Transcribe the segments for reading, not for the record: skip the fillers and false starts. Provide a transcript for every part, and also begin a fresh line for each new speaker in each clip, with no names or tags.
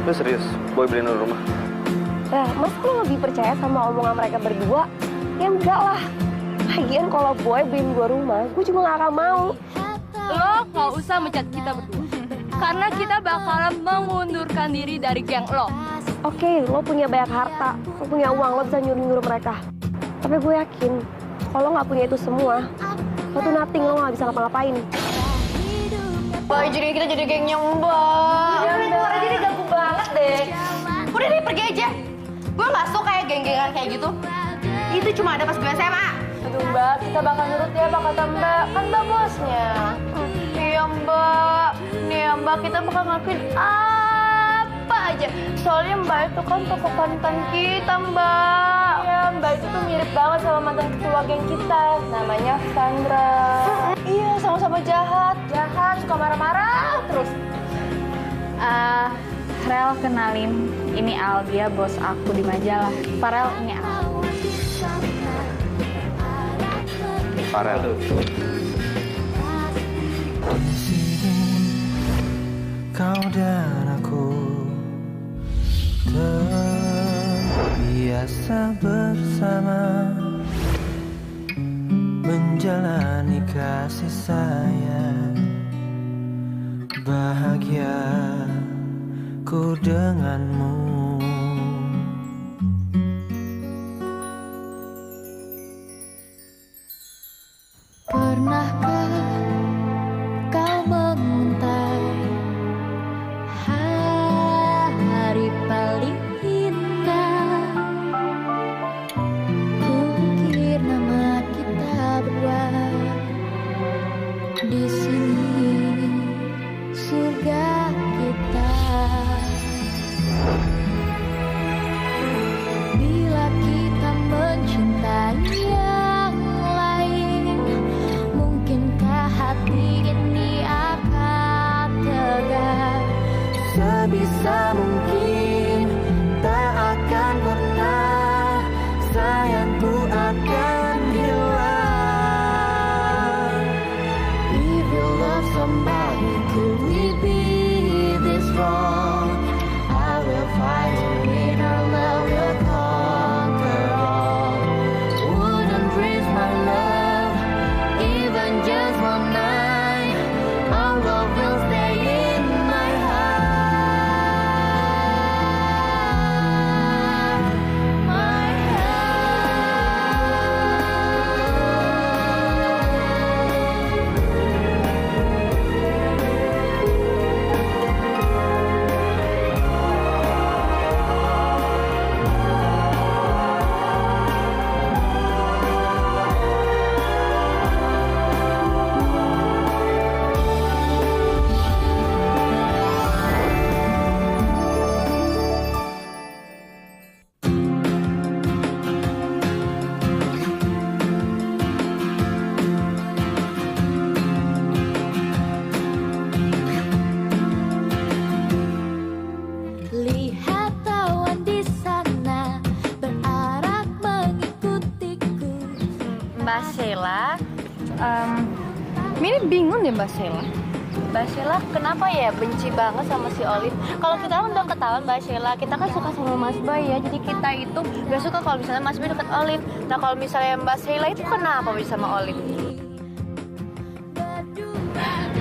Lu serius? Boy beliin lu rumah?
Mas lu lebih percaya sama omongan mereka berdua? Ya enggak lah. Lagian kalau Boy beliin gue rumah, gue juga gak akan mau.
Lo gak usah mencat kita berdua. Karena kita bakalan mengundurkan diri dari geng lo.
Oke, lo punya banyak harta, lo punya uang, lo bisa nyuruh-nyuruh mereka. Tapi gue yakin, kalau lo gak punya itu semua, lo tuh nothing, lo gak bisa ngapa-ngapain.
Boy, jadi kita jadi gengnya Mbak.
Ya udah, aja deh, ganggu banget deh.
Udah deh, pergi aja. Gue gak suka ya geng-gengan kayak gitu. Itu cuma ada pas gue SMA.
Aduh Mbak, kita bakal nurut ya Pak kata Mbak. Kan Mbak bosnya.
Iya Mbak. Nih ya Mbak, kita bakal ngelakuin apa aja. Soalnya Mbak itu kan tokoh panutan kita Mbak.
Ya Mbak itu tuh mirip banget sama mantan ketua geng kita. Namanya Sandra.
Iya, sama-sama jahat.
Jahat, suka marah-marah terus.
Rel, kenalin, ini Al, dia bos aku di majalah. Farel, ini Al.
Farel.
Kau dan aku terbiasa bersama, menjalani kasih sayang, bahagia ku denganmu.
Pernahkah kau menguntai hari paling indah? Kukir nama kita berdua di sini, surga kita. Bila kita mencintai yang lain, mungkinkah hati ini akan tegar?
Sebisa mungkin tak akan pernah sayangku akan hilang. If you love somebody, could we be this wrong? I will fight to win, our love will conquer all. Wouldn't risk my love, even just one night. Our love will stay in my heart, my
Lihat awan di sana berarak mengikutiku.
Mbak Sheila, Mini bingung deh Mbak Sheila. Mbak Sheila kenapa ya benci banget sama si Olive? Kalau kita kan udah ketahuan Mbak Sheila, kita kan suka sama Mas Boy ya. Jadi kita itu gak suka kalau misalnya Mas Boy deket Olive. Nah kalau misalnya Mbak Sheila itu kenapa bisa sama Olive?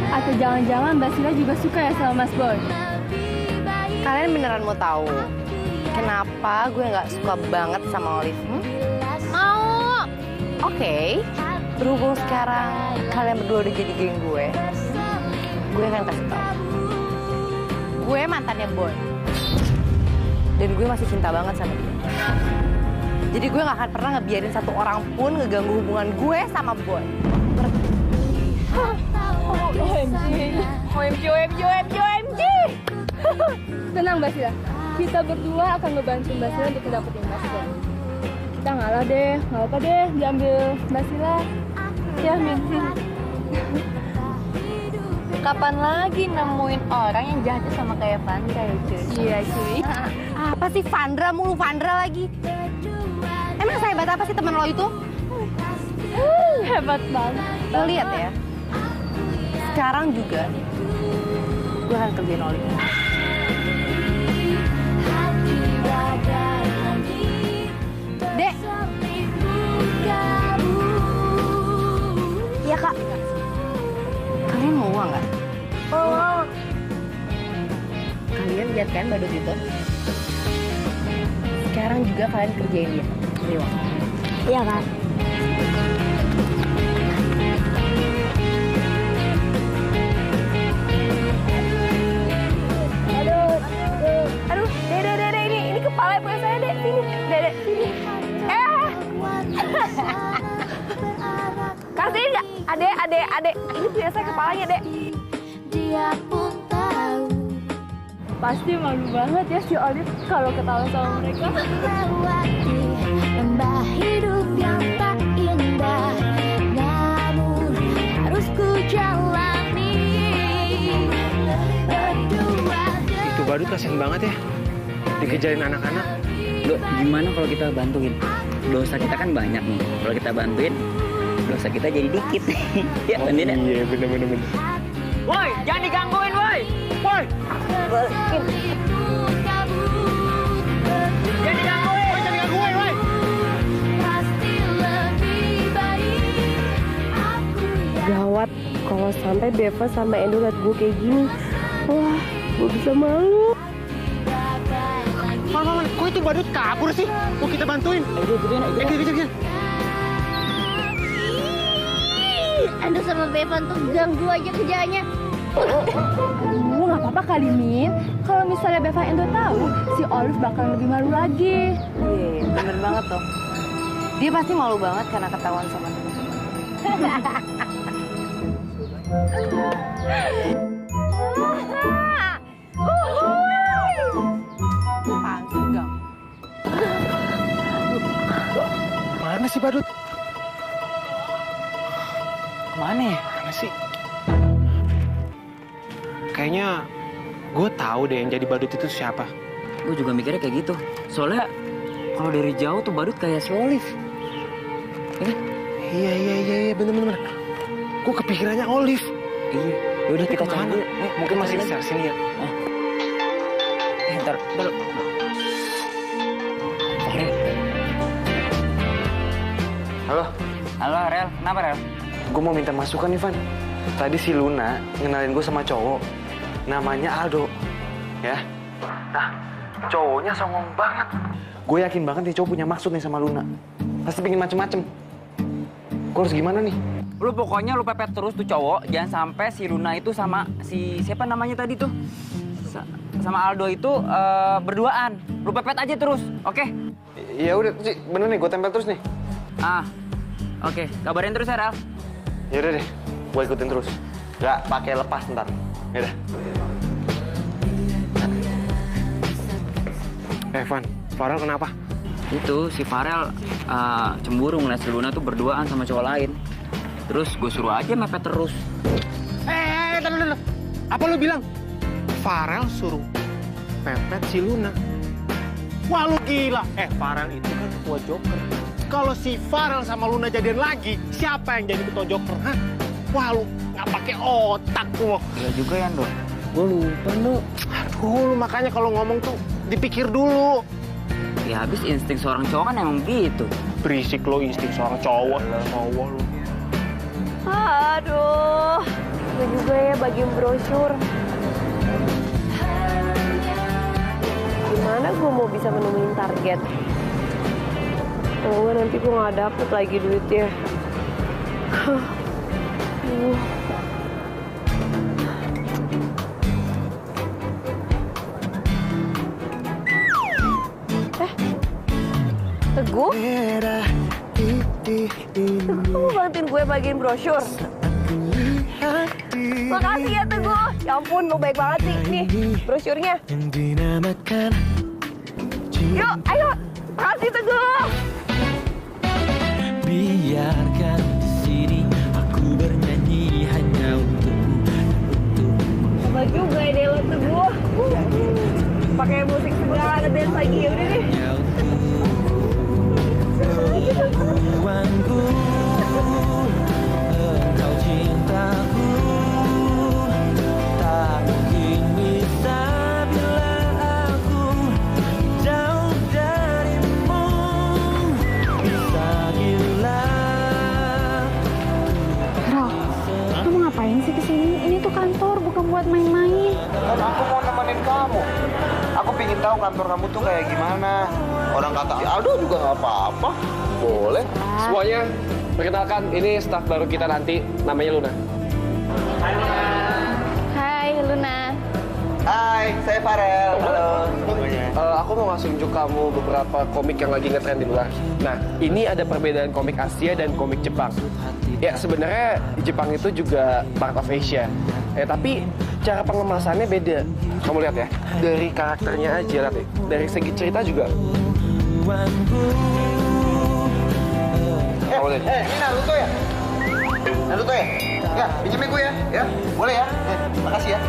Atau jangan-jangan Mbak Sila juga suka ya sama Mas Boy?
Kalian beneran mau tahu kenapa gue nggak suka banget sama Olive? Mau? Oke. Berhubung sekarang kalian berdua udah jadi geng gue akan kasih tahu. Gue mantannya Boy. Dan gue masih cinta banget sama dia. Jadi gue gak akan pernah ngebiarin satu orang pun ngeganggu hubungan gue sama Boy.
OMG. Tenang Mbak Sila, kita berdua akan ngebantu Mbak Sila untuk dapetin Mas Boy. Kita ngalah deh, nggak apa deh, diambil Mbak Sila. Ya Min.
Kapan lagi nemuin orang yang jahat sama kayak Vandra ya cuy?
Iya cuy.
Apa sih Vandra mulu Vandra lagi? Emang sehebat apa sih teman lo itu?
Hebat banget.
Lo lihat ya. Sekarang juga gue akan kerjain Olive. Kak, kalian mau uang nggak?
Oh,
Kalian lihat kan badut itu? Sekarang juga kalian kerjain dia. Beri uang.
iya kan? Aduh, Dede, ini kepala punya saya, Dek. Sini, Dede, sini. Kasih nggak? Adek. Ini punya saya kepalanya, Dek.
Dia pun tahu
Pasti malu banget ya si Olive kalau ketawa sama mereka.
melewati lembah hidup yang tak indah, namun harus ku jalani berdua.
Itu badut kasihan banget ya, dikejarin anak-anak.
Dok, gimana kalau kita bantuin? Dosa kita kan banyak nih. Kalau kita bantuin, dosa kita jadi dikit. Ya, bener ya?
Iya, bener.
Woi, jangan digangguin, woi! Woi! Jangan digangguin!
Pasti lebih baik aku yang
Gawat, kalau sampai Beva sama Endo liat gue kayak gini, wah, gue bisa malu.
Man, kok itu badut kabur sih? Mau kita bantuin? Kejar.
Ando sama Bevan tuh ganggu aja kerjaannya.
Nggak apa-apa kali, Min. Kalau misalnya Beva Endo tahu, si Olive bakal lebih malu lagi.
Iya, bener banget tuh. Dia pasti malu banget karena ketahuan sama temen-temen. Apaan sih, Gang?
Mana sih badut?
Kemana ya?
Mana sih? Kayaknya gue tahu deh yang jadi badut itu siapa.
Gue juga mikirnya kayak gitu. Soalnya kalau dari jauh tuh badut kayak si Olive. Ya kan?
Iya, bener. Gue kepikirannya Olive.
Iya. Yaudah kita cari
Kemana?
dulu.
Mungkin masih di sekitar sini ya.
Ntar. Farel.
Halo,
Halo, Rel. Kenapa, Rel?
gue mau minta masukan nih, Van. Tadi si Luna ngenalin gue sama cowok. Namanya Aldo. Ya. Nah, cowoknya songong banget. Gue yakin banget nih cowok punya maksud nih sama Luna. Pasti pengen macem-macem. Gue harus gimana nih?
Lu pokoknya lu pepet terus tuh cowok. Jangan sampai si Luna itu sama si... Siapa namanya tadi tuh? Sama Aldo itu berduaan. Lu pepet aja terus, oke?
Ya udah, sih, bener nih, gue tempel terus nih.
Oke. Kabarin terus ya, Rel.
Ya udah deh, gue ikutin terus. Gak pakai lepas ntar. Ya udah.
Van, Farel kenapa?
Itu si Farel cemburu ngeliat si Luna tuh berduaan sama cowok lain. Terus gue suruh aja mepet terus.
Tahan. Apa lu bilang? Farel suruh pepet si Luna. Wah, lu gila. Farel itu kan ketua Joker. Kalau si Farel sama Luna jadian lagi, siapa yang jadi ketua Joker? Hah? Wah, lu nggak pakai otak lu.
Iya juga ya, Dok. Gue lupa, Dok.
Aduh, lu makanya kalau ngomong tuh dipikir dulu.
Ya habis insting seorang cowok kan emang gitu.
Berisik lo insting seorang cowok. Cowok lu.
Aduh, gue juga ya bagiin brosur. Gimana gue mau bisa menemuin target? Oh, nanti gue nggak dapet lagi duitnya. Teguh? Kamu bantuin gue bagiin brosur? Makasih ya Teguh. Ya ampun, lo baik banget sih. Nih, brosurnya. Yuk, ayo. Makasih Teguh.
Biarkan di sini aku bernyanyi hanya untukmu.
Sama juga ide lo Teguh. Pakai musik segala, ada dance lagi. Ya udah deh.
Tuanku, engkau cintaku, tak mungkin bisa bila aku jauh darimu. Bisa gila.
Rel,
suka buat main-main.
Kan aku mau nemenin kamu. Aku pingin tahu kantor kamu tuh kayak gimana. Orang kata Aldo juga nggak apa-apa.
Boleh. Semuanya, perkenalkan ini staf baru kita nanti, namanya Luna.
Hai Luna.
Hai, saya Farel. Halo semuanya.
Aku mau ngasih unjuk kamu beberapa komik yang lagi ngetren di luar. Nah, ini ada perbedaan komik Asia dan komik Jepang. Ya, sebenarnya Jepang itu juga part of Asia. Tapi cara pengemasannya beda. Kamu lihat ya, dari karakternya aja, lihat ya. Dari segi cerita juga. Kamu lihat.
Ini Naruto ya? Naruto ya? Ya, pinjemin gue ya. Ya, boleh ya? Makasih ya.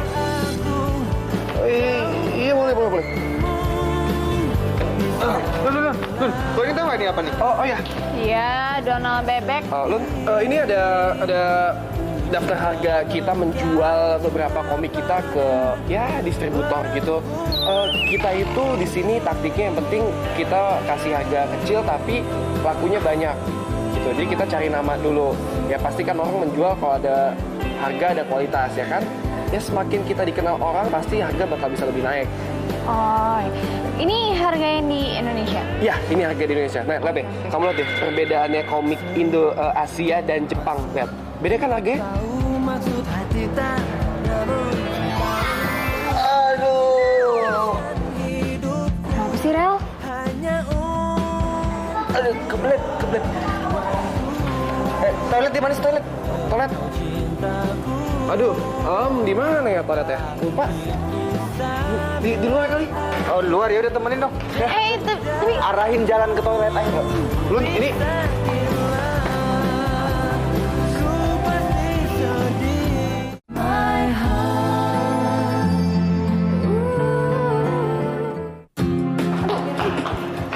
Iya, boleh.
Lun. Kau ini tahu nggak ini apa nih?
Oh ya.
Iya, Donald Bebek.
Lun, ini ada daftar harga kita menjual beberapa komik kita ke distributor gitu. Kita itu di sini taktiknya yang penting kita kasih harga kecil tapi lakunya banyak gitu. Jadi kita cari nama dulu. Ya pasti kan orang menjual kalau ada harga ada kualitas ya kan. Ya semakin kita dikenal orang pasti harga bakal bisa lebih naik.
Oh, ini harga yang di Indonesia?
Ya, ini harga di Indonesia. Nah, lihat deh. Kamu lihat deh perbedaannya komik Indo, Asia dan Jepang. Lihat. Beda kan harganya?
Aduh.
Kenapa sih, Rel?
Aduh, kebelet. Toilet di mana sih toilet?
Toilet. Aduh, di mana ya toiletnya? Lupa. Di luar kali.
Oh, di luar ya udah temenin dong. Ya.
Tapi
Arahin jalan ke toilet aja.
Lun, ini.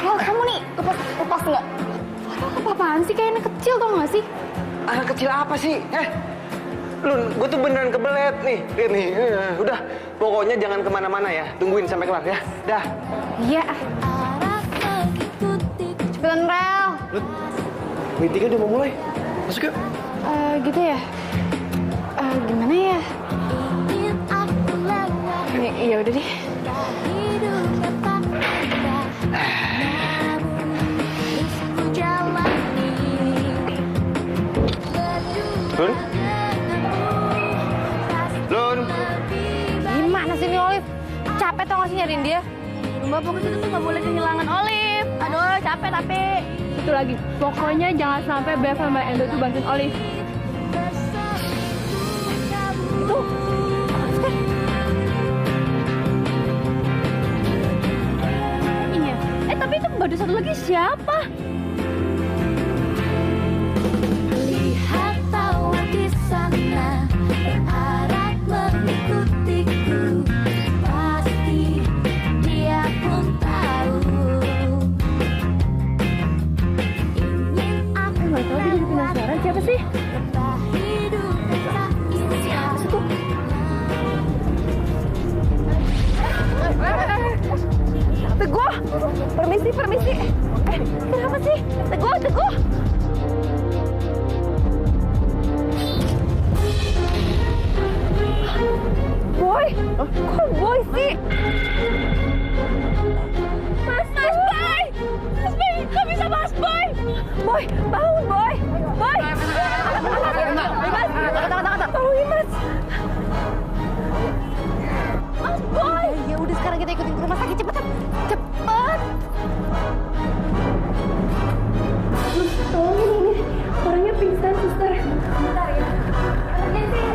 Rel, kamu nih lepas nggak? Aduh, apa-apaan sih? Kayak anak kecil tau nggak sih?
Anak kecil apa sih? Lun, gue tuh beneran kebelet nih. Lihat nih. Udah, pokoknya jangan kemana-mana ya. Tungguin sampai kelar ya. Dah.
Iya. Cepetan, Rel.
Lun, meetingnya udah mau mulai. Masuk yuk.
Gitu ya? Gimana ya? Iya udah deh.
Lun.
Gimana sih ini Olive? Capek tau gak sih nyariin dia? Mbak fokus itu tuh gak boleh kehilangan Olive. Aduh, capek tapi.
Itu lagi. Pokoknya jangan sampai Bev sama Endo tuh bantuin Olive.
Itu.
Iya. Tapi itu baru satu lagi siapa?
Lihat tawa di sana berharap mengikutiku, pasti dia pun tahu. Ingin aku
Nggak tahu, dia jadi penasaran siapa sih?
berubah hidup tak indah.
Teguh, permisi. Kenapa sih? Teguh. Boy, kok Boy sih? Mas Boy! Kok bisa Mas Boy? Boy, bangun Boy! Boy! Mas, bangun Mas! Mas Boy!
Ya udah sekarang kita ikutin ke rumah sakit cepetan. Cepet.
Tolongin ini, orangnya pingsan, suster. Bentar ya. Emergency.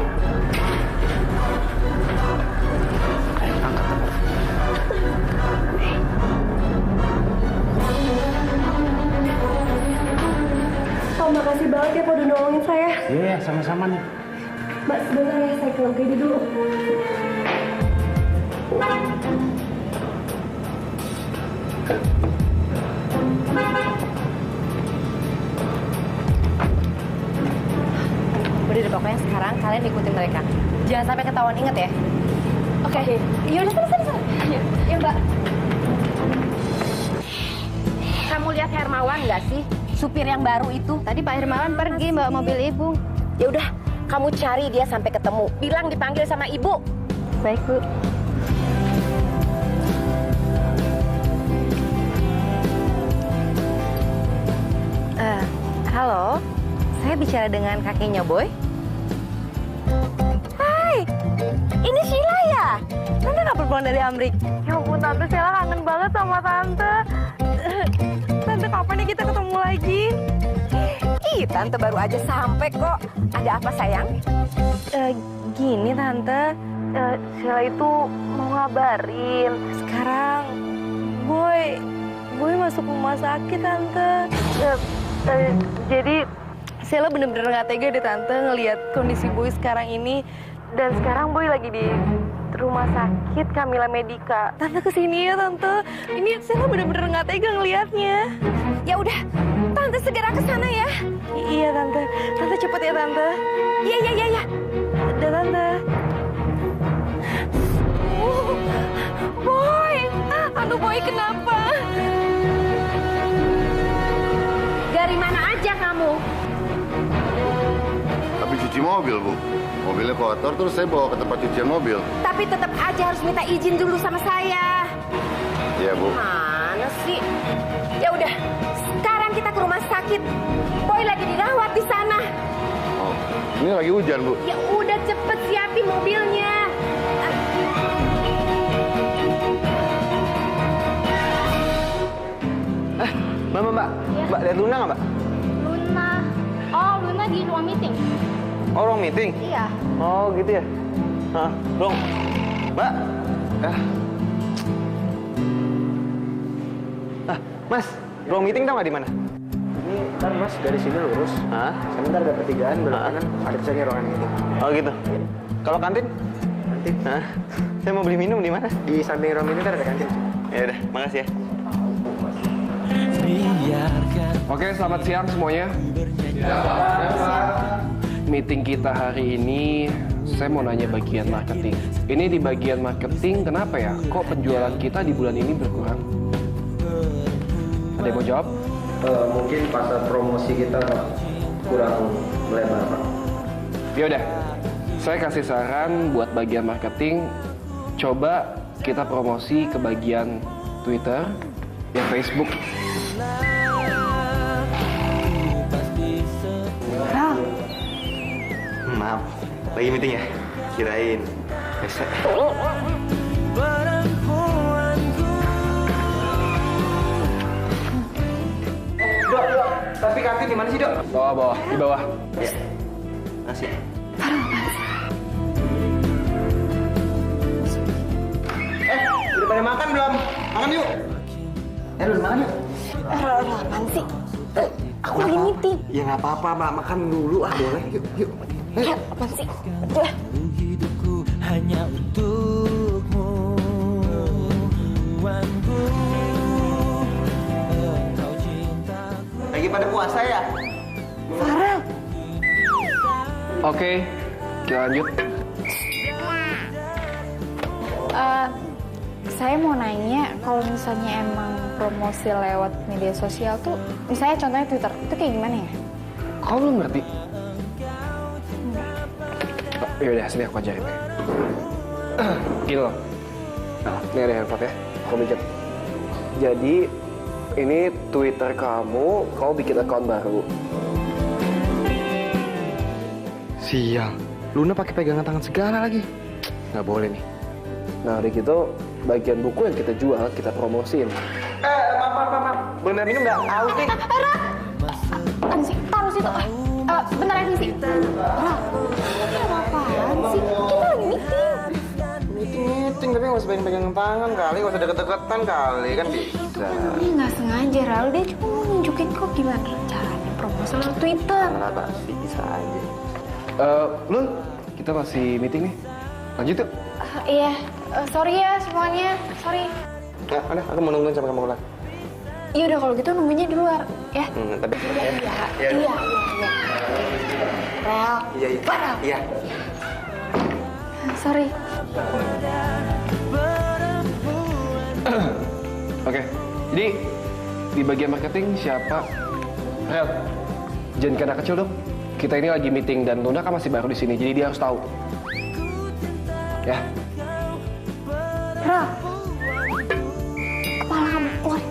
Oh, makasih banget ya, Pak, udah nolongin saya.
Iya, sama-sama nih.
Mbak, sebentar ya, saya ke lantai dulu.
Udah deh, pokoknya sekarang kalian ikutin mereka. Jangan sampai ketahuan, inget ya.
Oke. Ya udah, sana. Ya, Mbak.
Kamu lihat Hermawan nggak sih? Supir yang baru itu. Tadi Pak Hermawan pergi bawa mobil ibu.
Ya udah,
Kamu cari dia sampai ketemu. Bilang dipanggil sama ibu.
Baik, Bu.
Halo, saya bicara dengan kakeknya Boy. Hai, ini Sheila ya? Tante nggak pulang dari Amrik?
Ya ampun, Tante, Sheila kangen banget sama Tante. Tante, kapan nih kita ketemu lagi?
Ih, Tante baru aja sampai kok. Ada apa sayang?
Gini, Tante. Sheila itu mau ngabarin. Sekarang, Boy masuk rumah sakit, Tante. Jadi, Sheila bener-bener nggak tega deh, Tante, ngelihat kondisi Boy sekarang ini. Dan sekarang Boy lagi di rumah sakit Camilla Medica. Tante kesini ya, Tante. Ini Sheila bener-bener nggak tega ngelihatnya.
Ya udah, Tante segera ke sana ya.
Iya, Tante. Tante cepet ya, Tante.
Iya.
Udah, Tante.
Boy, aduh Boy kenapa? Dari mana aja kamu?
Habis cuci mobil, Bu. Mobilnya kotor, terus saya bawa ke tempat cucian mobil.
Tapi tetap aja harus minta izin dulu sama saya.
Iya, Bu.
Mana sih? Ya udah, sekarang kita ke rumah sakit. Boy lagi dirawat di sana.
Oh, ini lagi hujan, Bu.
Ya udah cepet siapin mobilnya.
Mbak, lihat Luna nggak, Mbak?
Luna. Oh, Luna di ruang meeting.
Oh, ruang meeting?
Iya.
Oh, gitu ya? Hah, Bang. Mbak. Mas, ruang meeting tau nggak di mana?
Ini ntar Mas dari sini lurus.
Hah?
Sebentar ada pertigaan belok kanan, ada tulisannya ruangan ini.
Oh, gitu. Kalau kantin?
Kantin.
Hah? Saya mau beli minum di mana?
Di samping ruang ini ntar ada kantin.
Ya udah, makasih ya.
Oke, selamat siang semuanya. Meeting kita hari ini, saya mau nanya bagian marketing. Ini di bagian marketing, kenapa ya? Kok penjualan kita di bulan ini berkurang? Ada yang mau jawab?
Mungkin pasar promosi kita kurang melebar, Pak.
Ya udah, saya kasih saran buat bagian marketing. Coba kita promosi ke bagian Twitter, ya Facebook.
Maaf, lagi meeting ya? Kirain. Biasa. Dok, tapi kantin di mana sih, Dok?
Bawah, di bawah.
Ya. Makasih. Udah pada makan belum? Makan yuk. Belum makan yuk.
Apaan sih? Aku lagi meeting.
Ya nggak apa-apa, Mbak. Makan dulu boleh. Yuk.
Ya, apaan sih? Udah.
Hidupku hanya untukmu, Tuanku. Engkau cintaku.
Lagi pada puasa ya?
Farel.
Oke, kita lanjut.
Saya mau nanya, kalau misalnya emang promosi lewat media sosial tuh, misalnya contohnya Twitter, itu kayak gimana ya?
Kau belum ngerti? Yaudah, sini aku ajarin ya. Gini loh. Ini ada handphone ya, aku minjem. Jadi, ini Twitter kamu bikin account baru.
Sial, Luna pakai pegangan tangan segala lagi. Nggak boleh nih.
Nah, udah gitu, bagian buku yang kita jual, kita promosiin.
Maaf. Boleh minum nggak? Aus nih.
Apaan sih? Taruh situ. Bentar ya, sih. Apaan sih? Kita lagi meeting.
Meeting, tapi nggak usah pegangan tangan kali. Nggak usah deket-deketan kali, kan bisa.
Ini nggak sengaja, Ral. Dia cuma mau nunjukin kok gimana caranya promosi lewat Twitter.
Kenapa sih? Bisa aja.
Lun, kita masih meeting nih. Lanjut yuk.
Iya, sorry ya semuanya. Sorry.
Nah, udah, aku mau nungguin sampai kamu kelar.
Iya udah kalau gitu nunggunya di luar, ya.
Tapi
Iya. Rel.
Iya.
Sorry.
Oke, jadi di bagian marketing siapa? Rel, jangan kena kecil dong. kita ini lagi meeting dan Luna kan masih baru di sini, jadi dia harus tahu. Ya.
Ra, kepala kamu keluar.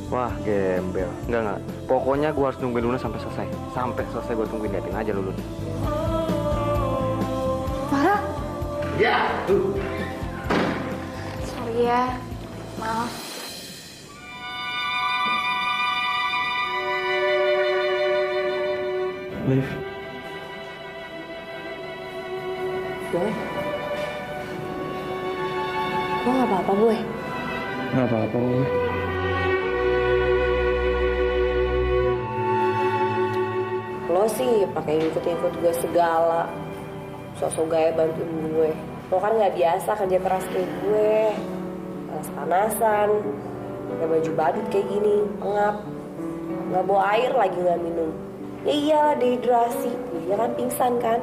Wah, gembel. Enggak. Pokoknya gue harus nungguin Luna sampai selesai. Sampai selesai gue tungguin, liatin aja lu.
Farah?
Ya, tuh.
Sorry ya, maaf.
Liv.
Boy? Lo gak apa-apa, Boy?
Nggak apa-apa, Boy.
Lo sih pakai ikut-ikut gue segala. Sok-sok gaya bantuin gue. Lo kan gak biasa kerja keras kayak gue. Panas-panasan. Pakai baju badut kayak gini. Pengap. Gak bawa air lagi gak minum. Ya iyalah dehidrasi. Dia kan pingsan kan.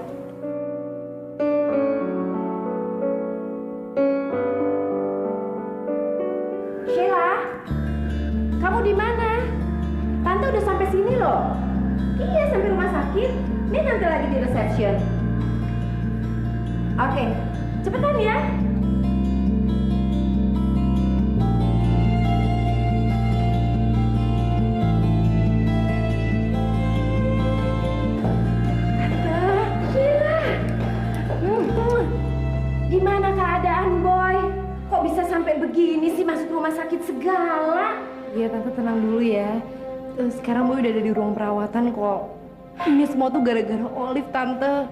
Sheila, kamu di mana? Tante udah sampai sini loh. Iya, sampai rumah sakit. Ini tante lagi di reception. Oke, cepetan ya. Gimana keadaan Boy? Kok bisa sampai begini sih masuk rumah sakit segala?
Iya, Tante tenang dulu ya. Sekarang Boy udah ada di ruang perawatan kok. Ini semua tuh gara-gara Olive, Tante.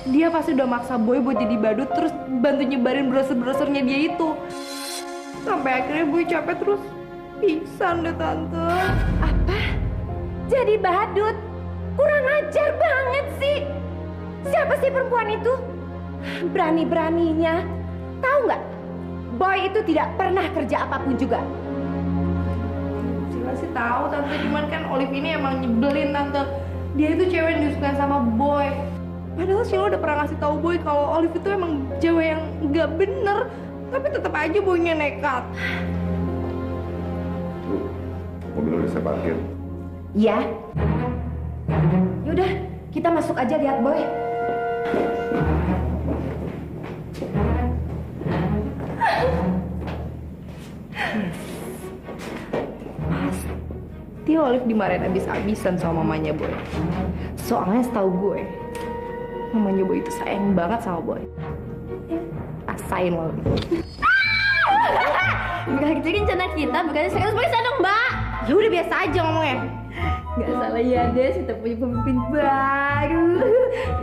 Dia pasti udah maksa Boy buat jadi badut, terus bantu nyebarin brosur-brosurnya dia itu. Sampai akhirnya Boy capek terus pingsan deh, Tante.
Apa? Jadi badut? Kurang ajar banget sih. Siapa sih perempuan itu? Berani-beraninya. Tahu nggak? Boy itu tidak pernah kerja apapun juga.
Sila sih tahu, Tante. Cuman kan Olive ini emang nyebelin, Tante. Dia itu cewek yang disukai sama Boy. Padahal Sheila udah pernah ngasih tahu Boy kalau Olive itu emang cewek yang nggak bener. Tapi tetap aja Boynya nekat.
Bu, mobil udah saya parkir.
Ya. Yaudah, kita masuk aja lihat Boy.
Pasti Olive dimarahin abis-abisan sama mamanya Boy. Soalnya setahu gue, mamanya Boy itu sayang banget sama Boy. Rasain lo.
Bukan gitu rencana kita, bukannya serius Boy dong, Mbak. Ya udah biasa aja ngomongnya. Gak salah ya deh, kita punya pemimpin baru.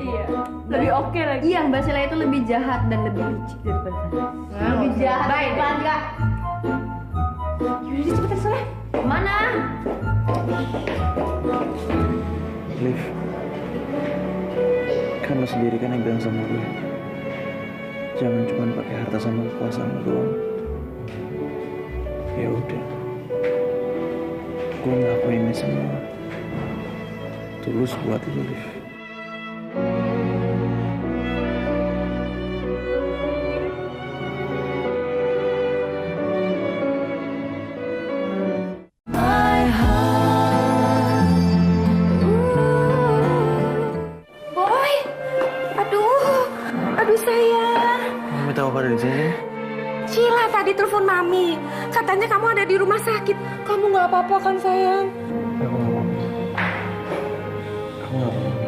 Iya, lebih oke lagi. Iya, Mbak Sheila itu lebih jahat dan lebih licik daripada saya. Lebih jahat daripada. Yaudah, cepetan Sheila. Mana?
Liv, kan lo sendiri kan yang bilang sama gue, jangan cuma pakai harta sama kekuasaan lo doang. Ya udah, gue ngelakuin ini semua tulus buat lo, Liv.
Boy, aduh sayang.
Mami tahu apa dari sini?
Sheila tadi telepon Mami. Katanya kamu ada di rumah sakit. Kamu nggak apa-apa kan sayang?
Aku nggak apa-apa. Aku nggak apa-apa.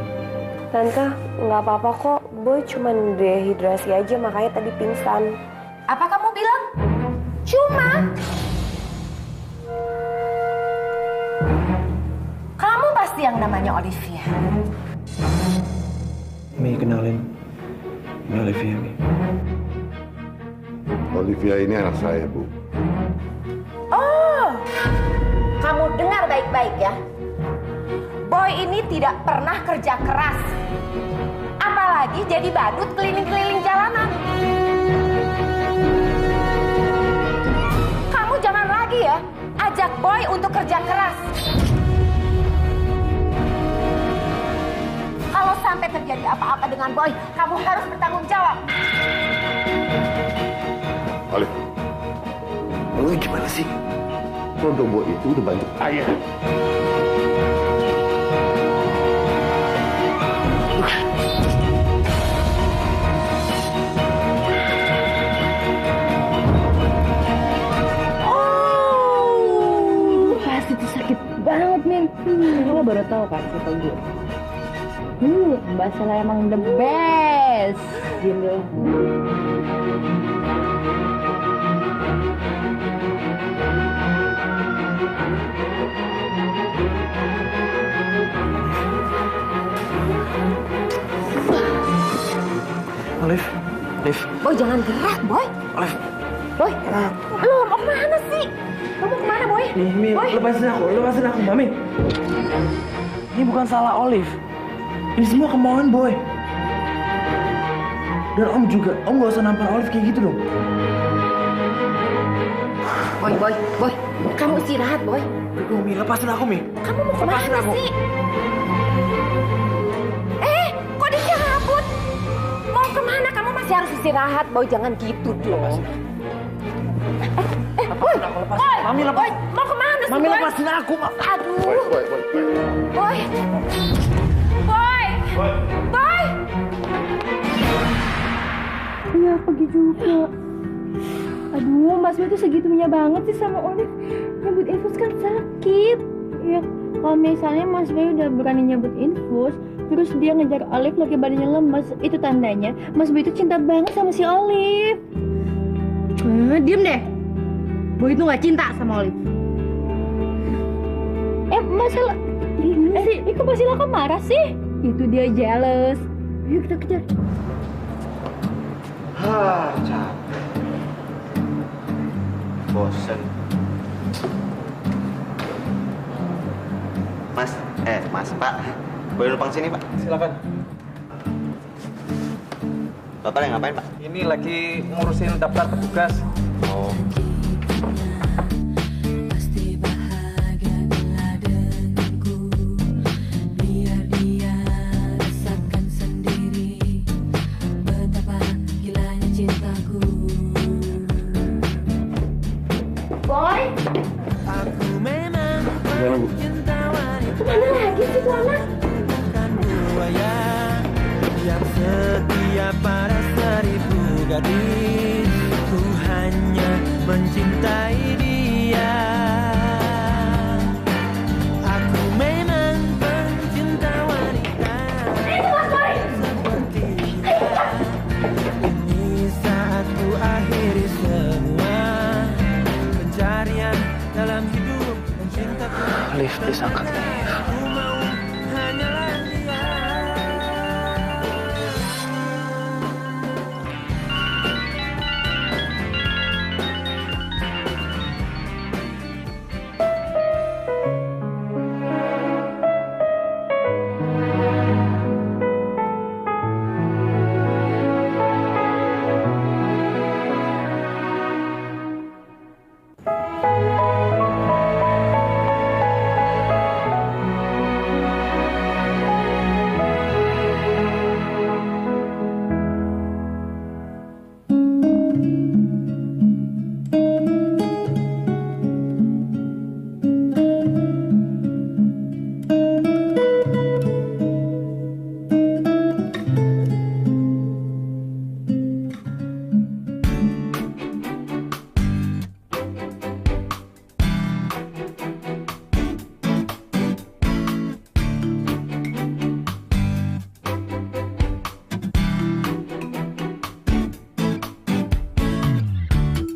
Tante, nggak apa-apa kok. Boy cuma dehidrasi aja, makanya tadi pingsan.
Apa kamu bilang? Cuma? Kamu pasti yang namanya Olivia.
Mi, kenalin. Ini Olivia, Mi.
Olivia ini anak saya, Bu.
Oh, kamu dengar baik-baik ya. Boy ini tidak pernah kerja keras. Apalagi jadi badut keliling-keliling jalanan. Kamu jangan lagi ya ajak Boy untuk kerja keras. Kalau sampai terjadi apa-apa dengan Boy, kamu harus bertanggung jawab.
Olive, lu gimana sih? Rodobo itu udah bantu ayah.
baru tahu kan siapa gue. Mbak Sela emang the best. Gitu.
Liv.
Boy, jangan gerak, Boy.
Liv.
Boy, lu mau kemana sih? Lu mau kemana, Boy?
Mi,
Boy.
lepasin aku, Mami. Ini bukan salah Olive. Ini semua kemauan Boy. Dan Om juga, Om gak usah nampar Olive kayak gitu dong.
Boy, kamu istirahat, Boy.
Aduh, Mi, lepasin aku, Mi.
Kamu mau kemana sih? Kok dia kabut? Mau kemana? Kamu masih harus istirahat, Boy. Jangan gitu dong. Boy,
Mami, lepas.
Boy, mau kemana sih,
Mami,
Boy?
lepasin aku, Ma.
Aduh.
Boy.
Boy.
Iya, pergi juga. Aduh, Mas Boy tuh segitunya banget sih sama Olive. Nyebut infus kan sakit. Ya, kalau misalnya Mas Boy udah berani nyebut infus, terus dia ngejar Olive lagi badannya lemes, itu tandanya Mas Boy itu cinta banget sama si Olive. Diem deh. Boy itu nggak cinta sama Olive. Masalah kok Basila kok marah sih? Itu dia jealous. Yuk kita kejar.
Capek. Bosen. Mas, Pak. Boleh numpang sini, Pak?
Silakan.
Bapak yang ngapain, Pak?
Ini lagi ngurusin daftar petugas.
Oh.
Boy, kemana lagi sih tuh anak?
Yang setia pada 1000 gadis, ku hanya mencintai dia. Aku memang pencinta wanita. Seperti dia. Ini saat ku akhiri semua pencarian dalam hidup dan cintaku.
Liv, please angkat, Liv.
Aku mau hanyalah dia.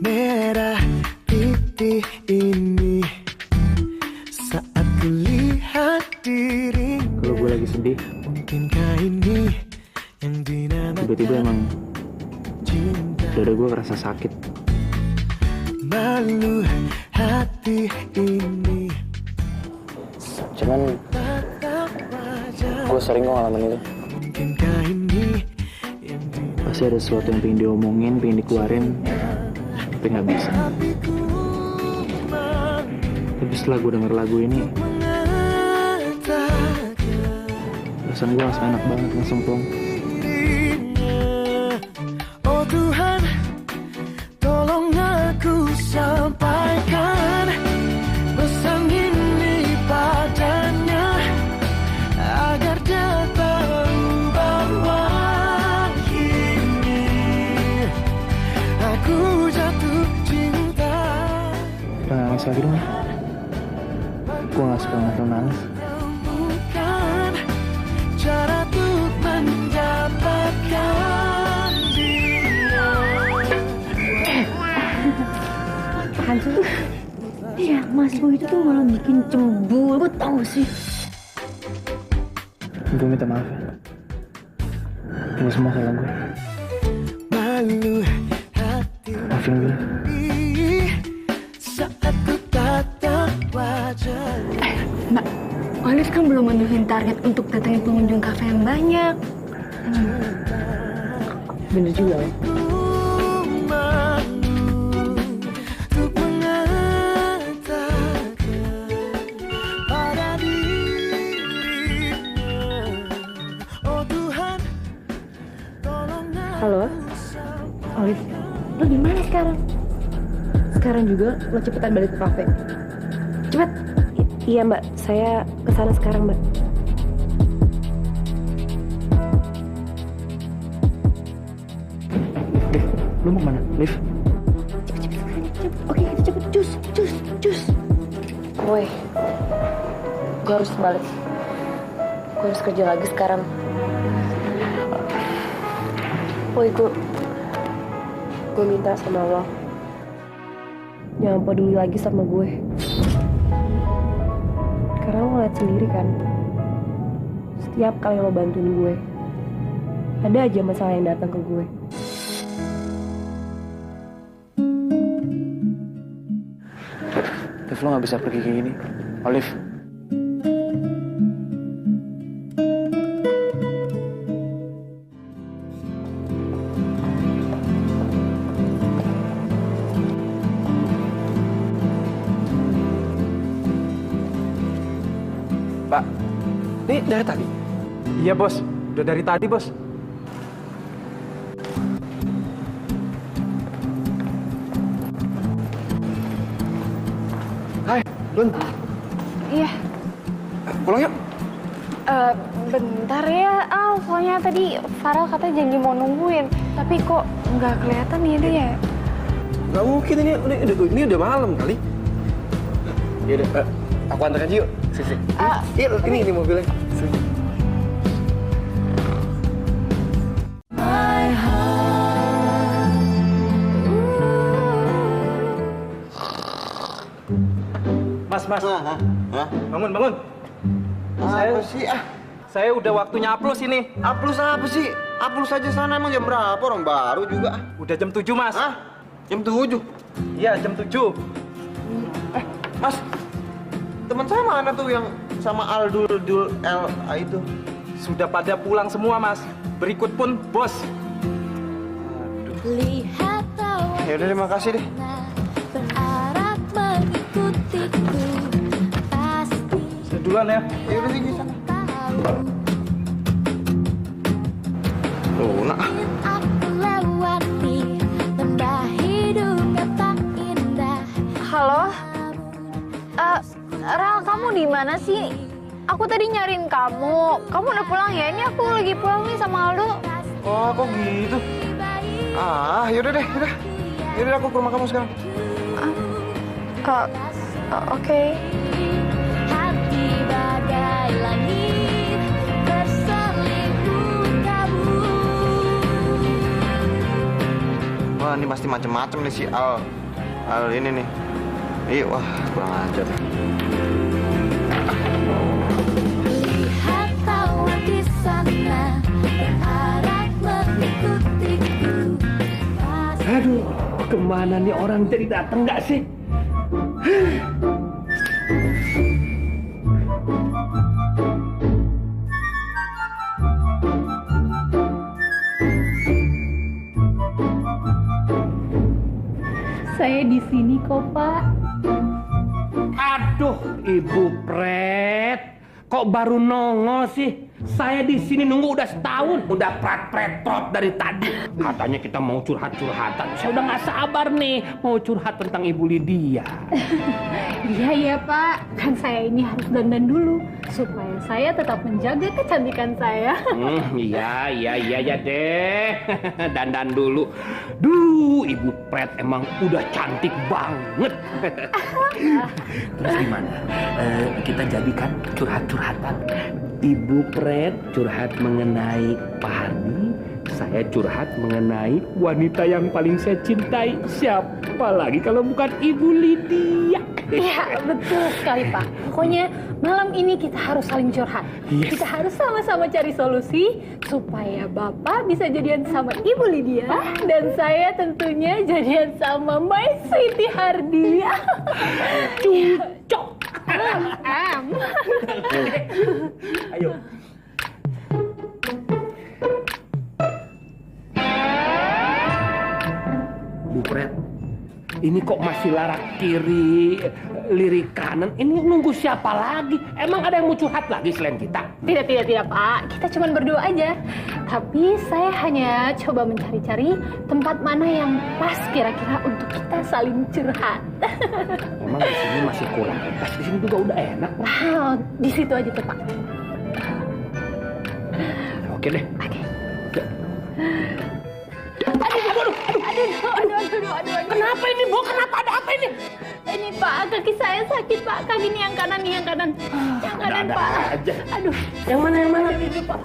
Merah putih ini saat kulihat diri.
Kalau gue lagi sedih,
Mungkinkah ini yang dinamakan
tiba-tiba emang
cinta?
dada gue kerasa sakit.
Malu hati ini.
Cuman gue sering kok ngalamin itu.
Mungkinkah ini
Pasti ada sesuatu yang pengen diomongin, pengen dikeluarin, tapi nggak bisa. Tapi setelah gue denger lagu ini, perasaan gue langsung enak banget, langsung plong.
Oh Tuhan, tolong aku sampaikan pesan ini padanya, agar dia tahu bahwa kini aku jatuh cinta.
Nangis lagi dong. Gue gak suka ngeliat lo nangis.
apaan sih? Iya, Mas Boy itu tuh malah bikin cemburu, tau gak sih?
Gue minta maaf ya. Ini semua salah gue.
Malu
Maafin gue.
saat ku tatap wajah.
Mbak, Olive kan belum memenuhi target untuk datangin pengunjung kafe yang banyak.
Bener juga ya.
Halo, Olive, lo di mana sekarang? Sekarang juga lo cepetan balik ke kafe. Cepet. Iya Mbak, saya kesana sekarang Mbak.
Liv, lu mau kemana? Liv?
Cepet. Oke, kita cepet. Cus.
Boy, gue harus balik. Gue harus kerja lagi sekarang.
Boy, gue minta sama lo, jangan peduli lagi sama gue. Karena lo ngeliat sendiri kan, setiap kali lo bantuin gue, ada aja masalah yang datang ke gue.
Liv, lo gak bisa pergi kayak gini. Olive.
Pak, ini dari tadi?
Iya bos, udah dari tadi bos.
Hai, Lun.
Iya.
Pulang yuk.
Bentar ya, Al. Soalnya tadi Farel katanya janji mau nungguin. Tapi kok nggak kelihatan ya dia?
Gak mungkin, ini udah malam kali. Yaudah, aku antar aja yuk. Sisi. Iya, ini mobilnya. Sini.
Mas. Bangun. Saya udah waktunya aplus ini.
Aplus apa sih? Aplus aja sana, emang jam berapa? Orang baru juga.
Udah jam 7, Mas.
Jam 7?
Iya, jam 7.
Mas, teman saya mana tuh yang sama Aldul itu?
Sudah pada pulang semua, Mas. Berikut pun, bos.
Ya udah, terima kasih deh.
Saya duluan ya.
Ya udah sih, sana. Luna.
Halo? Rel, kamu di mana sih? Aku tadi nyariin kamu. Kamu udah pulang ya? Ini aku lagi pulang nih sama Aldo.
Oh, kok gitu? Yaudah deh, yaudah. Yaudah, aku ke rumah kamu sekarang.
Oke.
Wah, ini pasti macem-macem nih si Al ini nih. Iya, wah, kurang ajar.
Aduh, kemana nih orang jadi datang nggak sih?
Saya di sini kok, Pak.
Aduh, Ibu Pret, kok baru nongol sih? Saya di sini nunggu udah setahun, udah pret-pretot dari tadi. Katanya kita mau curhat-curhatan. Saya udah nggak sabar nih mau curhat tentang Ibu Lydia.
Iya, Pak. Kan saya ini harus dandan dulu supaya saya tetap menjaga kecantikan saya.
Iya deh. Dandan dulu. Duh, Ibu Pret emang udah cantik banget. Terus gimana? Kita jadikan curhat-curhatan. Ibu Pret curhat mengenai Pak Hardi, Saya curhat mengenai wanita yang paling saya cintai. Siapa lagi kalau bukan Ibu Lydia?
Iya, betul sekali Pak. Pokoknya malam ini kita harus saling curhat.
Yes.
Kita harus sama-sama cari solusi supaya Bapak bisa jadian sama Ibu Lydia dan saya tentunya jadian sama My Sweetie Hardi.
Cocok. Ayo. Bu Pret, ini kok masih larak kiri, lirik kanan? Ini nunggu siapa lagi? Emang ada yang mau curhat lagi selain kita?
Tidak Pak, kita cuma berdua aja. Tapi saya hanya coba mencari-cari tempat mana yang pas kira-kira untuk kita saling curhat.
Emang di sini masih kurang pas, di sini juga udah enak.
Wow, di situ aja tuh Pak.
Oke deh.
Oke. Aduh.
Kenapa ini, Bu? Kenapa ada apa ini?
Ini Pak, kaki saya sakit Pak. Kaki ini yang kanan. Yang kanan
Ada-ada
Pak.
aja.
Aduh.
Yang mana?
Ini Pak.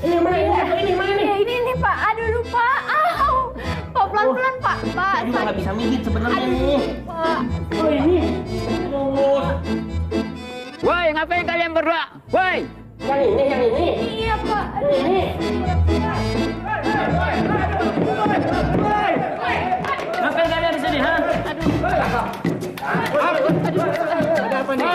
Ini yang mana? Ini mana nih?
Ya, ini Pak. Aduh Pak. Au. Pak pelan-pelan Pak. Pak.
Ini nggak bisa mijit sebenarnya
Aduh,
nih.
Pak.
Oh ini. Terus.
Woi, ngapain kalian berdua? Woi.
Yang ini.
Iya Pak.
Ini.
Ngapain kalian di sini, ha?
Ada apa nih?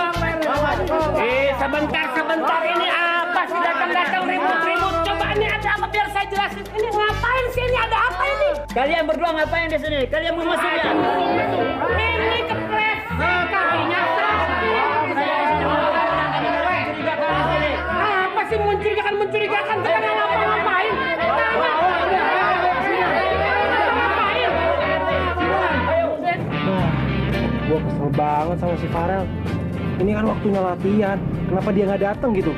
Sebentar ini apa sih datang ribut-ribut? Coba ini ada apa biar saya jelasin. Ini ngapain sih? Ini ada apa ini?
Kalian berdua ngapain di sini? Kalian mau masuk ya?
Ini kepres. Kakinya sakit. Apa sih mencurigakan? Kita nggak ngapa-ngapain.
Gue kesel banget sama si Farel. Ini kan waktunya latihan. Kenapa dia nggak datang gitu?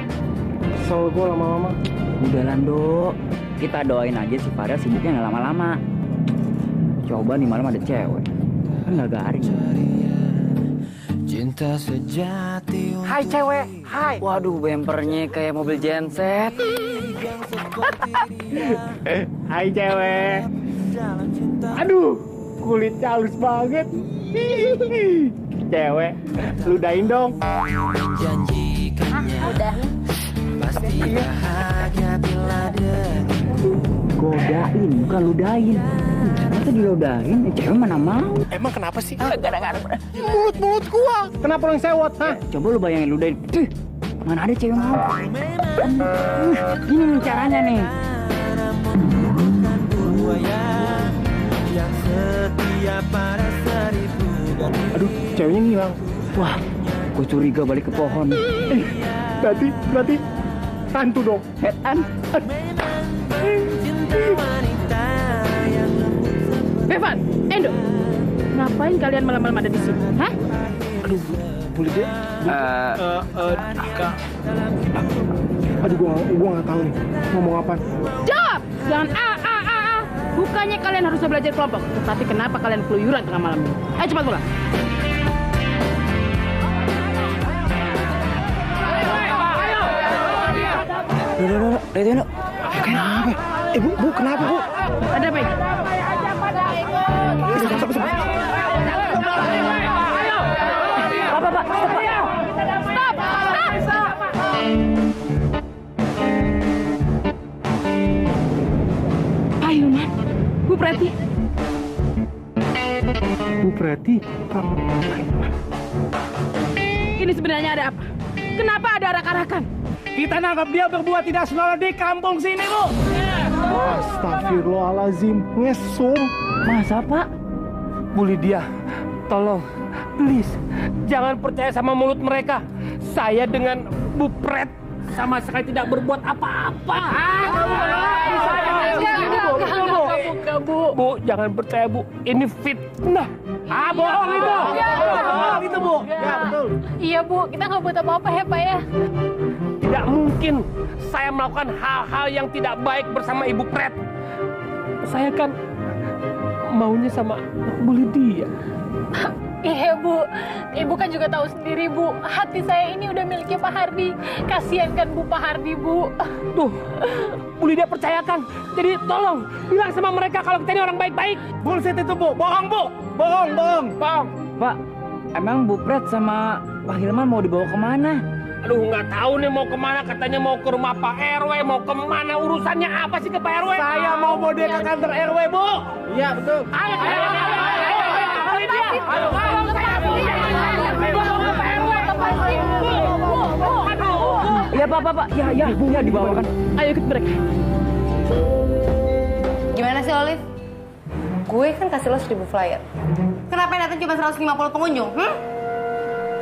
Kesel gue lama-lama.
Udah Lando, kita doain aja si Farel sibuknya nggak lama-lama. Coba nih malam ada cewek, kan nggak garing.
Cinta sejati.
Hai cewek, hai.
Waduh, bempernya kayak mobil genset.
Hai cewek. Aduh, kulitnya halus banget. Cewek, ludahin dong.
Udah.
Pasti bahagia bila
Godain, bukan ludahin. Masa diludahin? Cewek mana mau?
Emang kenapa sih?
Gara-gara.
Mulut gua. Kenapa lo yang sewot? Hah?
Coba lu bayangin ludahin. Mana ada cewek mau? Gini nih caranya nih.
yang setia pada 1000.
Aduh, ceweknya ngilang.
Wah, gue curiga balik ke pohon.
Berarti hantu dong.
Setan.
Bevan, Endo, ngapain kalian malam-malam ada di sini? Hah?
Aduh, boleh dia? Dika. Aduh, gua nggak tahu nih ngomong apa.
Jawab! Jangan Bukannya kalian harusnya belajar kelompok, tetapi kenapa kalian keluyuran tengah malam ini? Ayo cepat pulang.
Ayo.
Kenapa? Bu, kenapa, Bu?
Ada apa ini? Stop! Pak Hilman, Bu Preti.
Bu Preti?
Ini sebenarnya ada apa? Kenapa ada arak-arakan?
Kita nangkap dia berbuat tidak senonoh di kampung sini, Bu. Astagfirullahaladzim, ngesum.
Masa, Pak? Bu Lydia, tolong, please, jangan percaya sama mulut mereka. Saya dengan Bu Pret sama sekali tidak berbuat apa-apa. Bu, jangan percaya, Bu. Ini fitnah. Bohong itu. Bohong itu, Bu.
Ya, betul.
Iya, Bu. Kita nggak buat apa-apa ya, Pak ya.
Tidak mungkin saya melakukan hal-hal yang tidak baik bersama Ibu Pret. Saya kan maunya sama Bu Lydia.
Iya Bu, Ibu kan juga tahu sendiri Bu, hati saya ini udah miliknya Pak Hardi. Kasihan kan Bu Pak Hardi Bu.
Tuh, Bu Lydia percayakan. Jadi tolong bilang sama mereka kalau kita ini orang baik-baik.
Bullshit itu Bu, bohong Bu, bohong.
Pak, emang Bu Pret sama Pak Hilman mau dibawa kemana?
Aduh, nggak tahu nih mau kemana. Katanya mau ke rumah Pak RW, mau kemana. Urusannya apa sih ke Pak RW?
Saya mau dia ke kantor RW Bu. Iya betul.
Ayo.
Iya Pak. Ya, dibawakan.
Ayo ikut mereka.
Gimana sih Olive? Gue kan kasih lo 1000 flyer. Kenapa yang datang cuma 150 pengunjung?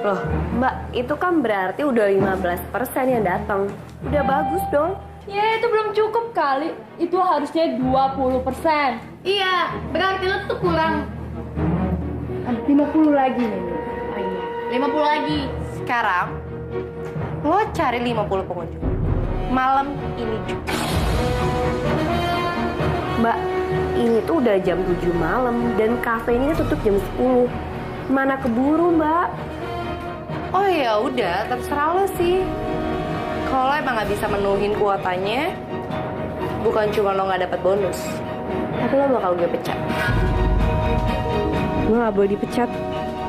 Loh, Mbak, itu kan berarti udah 15% yang datang. Udah bagus dong.
Ya itu belum cukup kali, itu harusnya 20%.
Iya, berarti lo tuh kurang
50 lagi nih.
50 lagi.
Sekarang lo cari 50 pengunjung. Malam ini juga.
Mbak, ini tuh udah jam 7 malam dan kafe ini tutup jam 10. Mana keburu, Mbak?
Oh ya udah, terserah lo sih. Kalau lo emang nggak bisa menuhin kuotanya, bukan cuma lo nggak dapat bonus, tapi lo bakal gue pecat.
Gue gak boleh dipecat.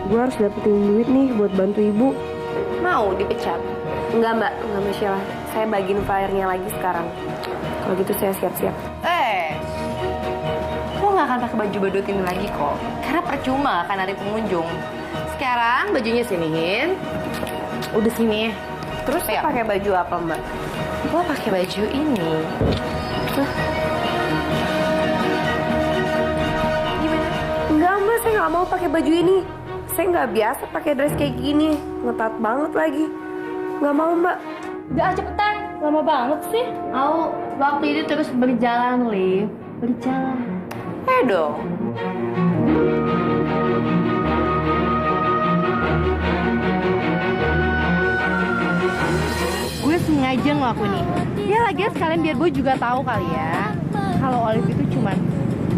Gue harus dapetin duit nih buat bantu ibu.
Mau dipecat?
Enggak, Mbak. Enggak masalah. Saya bagiin flyernya lagi sekarang. Kalau gitu saya siap-siap.
Lo nggak akan pakai baju badut ini lagi kok. Karena percuma kan ada pengunjung. Sekarang bajunya siniin. Udah sini.
Terus pakai baju apa, Mbak?
Gue pakai baju ini.
Gimana? Enggak, Mbak. Saya nggak mau pakai baju ini. Saya nggak biasa pakai dress kayak gini. Ngetat banget lagi. Nggak mau, Mbak.
Udah cepetan, lama banget sih.
Mau waktu itu terus berjalan, Liv. Berjalan.
Dong. Gue sengaja ngelakuin ini. Ya lagian sekalian biar gue juga tahu kali ya. Kalau Olive itu cuman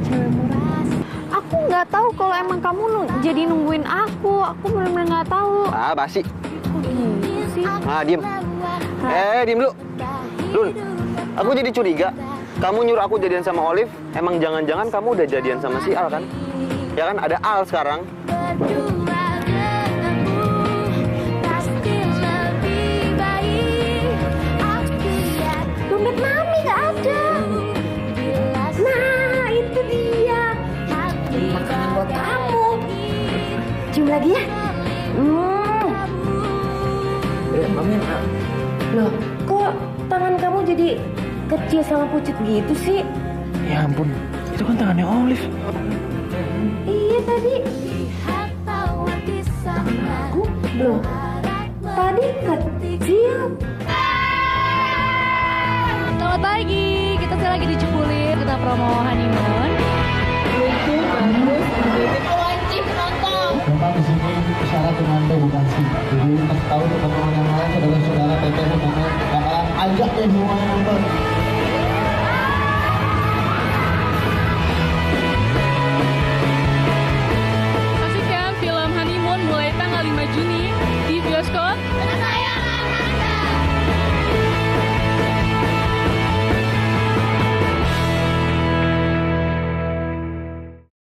cewek murah.
Aku nggak tahu kalau emang kamu jadi nungguin aku. Aku benar-benar nggak tahu.
Ah, basi.
Kok gitu sih?
Ah, diem. Diem dulu. Lun, aku jadi curiga. Kamu nyuruh aku jadian sama Olive, emang jangan-jangan kamu udah jadian sama si Al kan? Ya kan, ada Al sekarang.
Dompet mami nggak ada. Nah, itu dia. Makanan buat kamu. Cium lagi ya.
Mami,
Loh, kok tangan kamu jadi kecil sama pucet gitu sih?
Ya ampun, itu kan tangannya Olive.
Iya tadi. Aku loh. Tadi kecil.
Selamat pagi, kita lagi di Cipulir, kita promo honeymoon. Lucu, bagus,
Wajib nonton.
Bapak di sini syarat dengan bukan sih. Jadi kasih tahu teman-teman yang lain, saudara-saudara teteh teman bakalan ajak deh semuanya nonton.